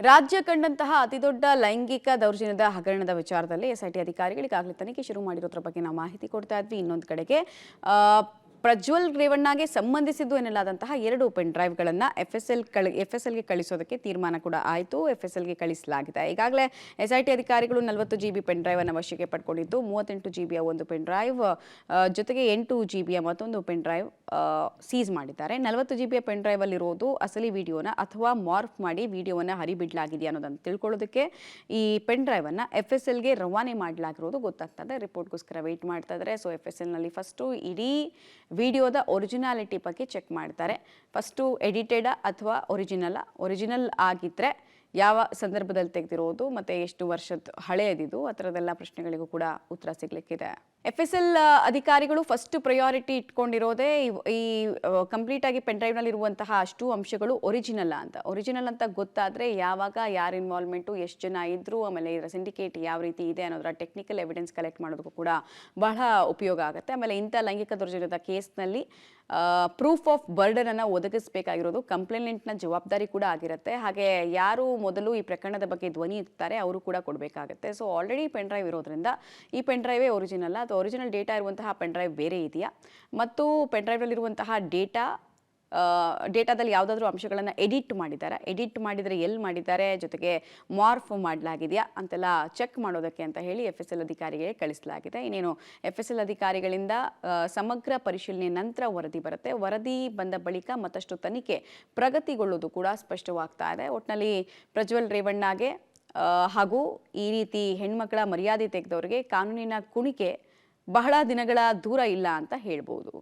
ರಾಜ್ಯ ಕಂಡಂತಹ ಅತಿದೊಡ್ಡ ಲೈಂಗಿಕ ದೌರ್ಜನ್ಯದ ಹಗರಣದ ವಿಚಾರದಲ್ಲಿ ಎಸ್ಐಟಿ ಅಧಿಕಾರಿಗಳು ಈಗಾಗಲೇ ತನಿಖೆ ಶುರು ಮಾಡಿರೋದ್ರ ಬಗ್ಗೆ ನಾವು ಮಾಹಿತಿ ಕೊಡ್ತಾ ಇದ್ವಿ. ಇನ್ನೊಂದು ಕಡೆಗೆ ಪ್ರಜ್ವಲ್ ರೇವಣ್ಣಗೆ ಸಂಬಂಧಿಸಿದ್ದು ಎನ್ನಲಾದಂತಹ 2 ಪೆನ್ ಡ್ರೈವ್ಗಳನ್ನು ಎಫ್ಎಸ್ಎಲ್ಗೆ ಕಳಿಸೋದಕ್ಕೆ ತೀರ್ಮಾನ ಕೂಡ ಆಯಿತು. ಎಫ್ಎಸ್ಎಲ್ಗೆ ಕಳಿಸಲಾಗಿದೆ. ಈಗಾಗಲೇ ಎಸ್ಐಟಿ ಅಧಿಕಾರಿಗಳು 40 GB ಪೆನ್ ಡ್ರೈವ್ ಅನ್ನು ವಶಕ್ಕೆ ಪಡ್ಕೊಂಡಿದ್ದು 38 GBಯ ಒಂದು ಪೆನ್ ಡ್ರೈವ್ ಜೊತೆಗೆ 8 GBಯ ಮತ್ತೊಂದು ಪೆನ್ ಡ್ರೈವ್ ಸೀಸ್ ಮಾಡಿದ್ದಾರೆ. 40 GBಯ ಪೆನ್ ಡ್ರೈವ್ ಅಲ್ಲಿರೋದು ಅಸಲಿ ವಿಡಿಯೋನ ಅಥವಾ ಮಾರ್ಫ್ ಮಾಡಿ ವಿಡಿಯೋವನ್ನು ಹರಿಬಿಡಲಾಗಿದೆಯಾ ಅನ್ನೋದನ್ನು ತಿಳ್ಕೊಳ್ಳೋದಕ್ಕೆ ಈ ಪೆನ್ ಡ್ರೈವ್ ಅನ್ನು ಎಫ್ಎಸ್ಎಲ್ಗೆ ರವಾನೆ ಮಾಡಲಾಗಿರೋದು ಗೊತ್ತಾಗ್ತದೆ. ರಿಪೋರ್ಟ್ಗೋಸ್ಕರ ವೆಯ್ಟ್ ಮಾಡ್ತಾ ಇದ್ದಾರೆ. ಸೊ ಎಫ್ಎಸ್ಎಲ್ನಲ್ಲಿ ಫಸ್ಟು ಇಡೀ ವಿಡಿಯೋದ ಒರಿಜಿನಾಲಿಟಿ ಬಗ್ಗೆ ಚೆಕ್ ಮಾಡ್ತಾರೆ. ಫಸ್ಟು ಎಡಿಟೆಡಾ ಅಥವಾ ಒರಿಜಿನಲ್ ಆಗಿದ್ದರೆ ಯಾವ ಸಂದರ್ಭದಲ್ಲಿ ತೆಗೆದಿರೋದು ಮತ್ತು ಎಷ್ಟು ವರ್ಷದ ಹಳೆಯದಿದು ಆ ಥರದ್ದೆಲ್ಲ ಪ್ರಶ್ನೆಗಳಿಗೂ ಕೂಡ ಉತ್ತರ ಸಿಗಲಿಕ್ಕಿದೆ. ಎಫ್ಎಸ್ಎಲ್ ಅಧಿಕಾರಿಗಳು ಫಸ್ಟ್ ಪ್ರಯಾರಿಟಿ ಇಟ್ಕೊಂಡಿರೋದೇ ಈ ಕಂಪ್ಲೀಟ್ ಆಗಿ ಪೆನ್ ಡ್ರೈವ್ನಲ್ಲಿ ಇರುವಂತಹ ಅಷ್ಟು ಅಂಶಗಳು ಒರಿಜಿನಲ್ ಅಂತ ಗೊತ್ತಾದರೆ ಯಾವಾಗ ಯಾರ ಇನ್ವಾಲ್ವ್ಮೆಂಟು ಎಷ್ಟು ಜನ ಇದ್ದರು, ಆಮೇಲೆ ಇದರ ಸಿಂಡಿಕೇಟ್ ಯಾವ ರೀತಿ ಇದೆ ಅನ್ನೋದರ ಟೆಕ್ನಿಕಲ್ ಎವಿಡೆನ್ಸ್ ಕಲೆಕ್ಟ್ ಮಾಡೋದಕ್ಕೂ ಕೂಡ ಬಹಳ ಉಪಯೋಗ ಆಗುತ್ತೆ. ಆಮೇಲೆ ಇಂಥ ಲೈಂಗಿಕ ದೌರ್ಜನ್ಯದ ಕೇಸ್ನಲ್ಲಿ ಪ್ರೂಫ್ ಆಫ್ ಬರ್ಡನ್ ಅನ್ನು ಒದಗಿಸಬೇಕಾಗಿರೋದು ಕಂಪ್ಲೇಂಟ್ನ ಜವಾಬ್ದಾರಿ ಕೂಡ ಆಗಿರುತ್ತೆ. ಹಾಗೆ ಯಾರು ಮೊದಲು ಈ ಪ್ರಕರಣದ ಬಗ್ಗೆ ಧ್ವನಿ ಎತ್ತಾರೆ ಅವರು ಕೂಡ ಕೊಡಬೇಕಾಗುತ್ತೆ. ಸೊ ಆಲ್ರೆಡಿ ಪೆನ್ ಡ್ರೈವ್ ಇರೋದ್ರಿಂದ ಈ ಪೆನ್ ಡ್ರೈವೇ ಒರಿಜಿನಲ್ ಅಥವಾ ಒರಿಜಿನಲ್ ಡೇಟಾ ಇರುವಂತಹ ಪೆನ್ ಡ್ರೈವ್ ಬೇರೆ ಇದೆಯಾ ಮತ್ತು ಪೆನ್ ಡ್ರೈವ್ನಲ್ಲಿರುವಂತಹ ಡೇಟಾದಲ್ಲಿ ಯಾವುದಾದ್ರೂ ಅಂಶಗಳನ್ನು ಎಡಿಟ್ ಮಾಡಿದರೆ ಎಲ್ಲಿ ಮಾಡಿದ್ದಾರೆ, ಜೊತೆಗೆ ಮಾರ್ಫ್ ಮಾಡಲಾಗಿದೆಯಾ ಅಂತೆಲ್ಲ ಚೆಕ್ ಮಾಡೋದಕ್ಕೆ ಅಂತ ಹೇಳಿ ಎಫ್ಎಸ್ಎಲ್ ಅಧಿಕಾರಿಗೆ ಕಳಿಸಲಾಗಿದೆ. ಇನ್ನೇನು ಎಫ್ಎಸ್ಎಲ್ ಅಧಿಕಾರಿಗಳಿಂದ ಸಮಗ್ರ ಪರಿಶೀಲನೆ ನಂತರ ವರದಿ ಬರುತ್ತೆ. ವರದಿ ಬಂದ ಬಳಿಕ ಮತ್ತಷ್ಟು ತನಿಖೆ ಪ್ರಗತಿಗೊಳ್ಳೋದು ಕೂಡ ಸ್ಪಷ್ಟವಾಗ್ತಾ ಇದೆ. ಒಟ್ಟಿನಲ್ಲಿ ಪ್ರಜ್ವಲ್ ರೇವಣ್ಣಗೆ ಹಾಗೂ ಈ ರೀತಿ ಹೆಣ್ಮಕ್ಳ ಮರ್ಯಾದೆ ತೆಗೆದವರಿಗೆ ಕಾನೂನಿನ ಕುಣಿಕೆ ಬಹಳ ದಿನಗಳ ದೂರ ಇಲ್ಲ ಅಂತ ಹೇಳ್ಬೋದು.